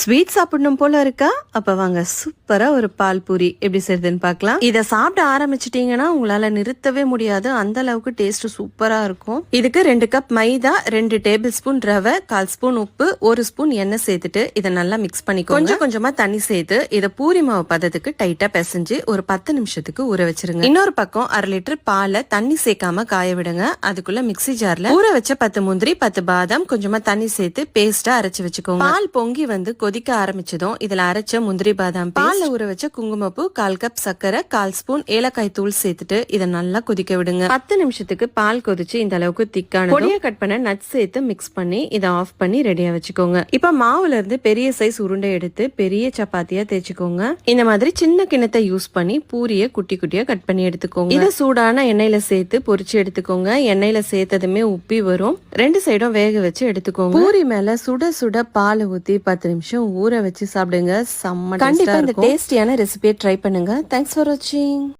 Sweet சாப்பிடணும் போல இருக்கா? அப்ப வாங்க சூப்பரா ஒரு பால் பூரி எப்படி செய்யுதுன்னு பார்க்கலாம். இத சாப்பிட ஆரம்பிச்சிட்டீங்கன்னா உங்களால நிறுத்தவே முடியாது. அந்த அளவுக்கு டேஸ்ட் சூப்பரா இருக்கும். இதுக்கு 2 கப் மைதா, 2 டேபிள் ஸ்பூன் ரவை, 1/4 ஸ்பூன் உப்பு, 1 ஸ்பூன் எண்ணெய் சேர்த்துட்டு இதை நல்லா மிக்ஸ் பண்ணிக்கோங்க. கொஞ்சம் கொஞ்சமா தண்ணி சேர்த்து இதை பூரி மாவு பதத்துக்கு டைட்டா பிசைஞ்சு ஒரு 10 நிமிஷத்துக்கு ஊற வச்சிருங்க. இன்னொரு பக்கம் 1/2 லிட்டர் பாலை தண்ணி சேர்க்காம காய விடுங்க. அதுக்குள்ள மிக்ஸி ஜார்ல ஊற வச்ச 10 முந்திரி, 10 பாதாம் கொஞ்சமா தண்ணி சேர்த்து பேஸ்டா அரைச்சு வச்சுக்கோங்க. பால் பொங்கி வந்து கொதிக்க ஆரம்பிச்சதும் இதுல அரைச்ச முந்திரி பாதாம், பால்ல ஊற வச்ச குங்குமப்பூ, 1/4 கப் சர்க்கரை, 1/4 ஸ்பூன் ஏலக்காய் தூள் சேர்த்துட்டு இதை நல்லா கொதிக்க விடுங்க. 10 நிமிஷத்துக்கு பால் கொதிச்சு இந்த அளவுக்கு திக்கான பொடியா கட் பண்ண நட்ஸ் சேர்த்து மிக்ஸ் பண்ணி இதை ஆஃப் பண்ணி ரெடியா வச்சுக்கோங்க. இப்ப மாவுல இருந்து பெரிய சைஸ் உருண்டை எடுத்து பெரிய சப்பாத்தியா தேய்ச்சிக்கோங்க. இந்த மாதிரி சின்ன கிண்ணத்தை யூஸ் பண்ணி பூரிய குட்டி குட்டியா கட் பண்ணி எடுத்துக்கோங்க. இதை சூடான எண்ணெயில சேர்த்து பொரிச்சு எடுத்துக்கோங்க. எண்ணெயில சேர்த்ததுமே உப்பி வரும். 2 சைடும் வேக வச்சு எடுத்துக்கோங்க. பூரி மேல சுட சுட பால் ஊத்தி 10 நிமிஷம் ஊற வச்சு சாப்பிடுங்க. செம்ம கண்டிப்பா இந்த டேஸ்டியான ரெசிபியை ட்ரை பண்ணுங்க. தேங்க்ஸ் ஃபார் வாட்சிங்.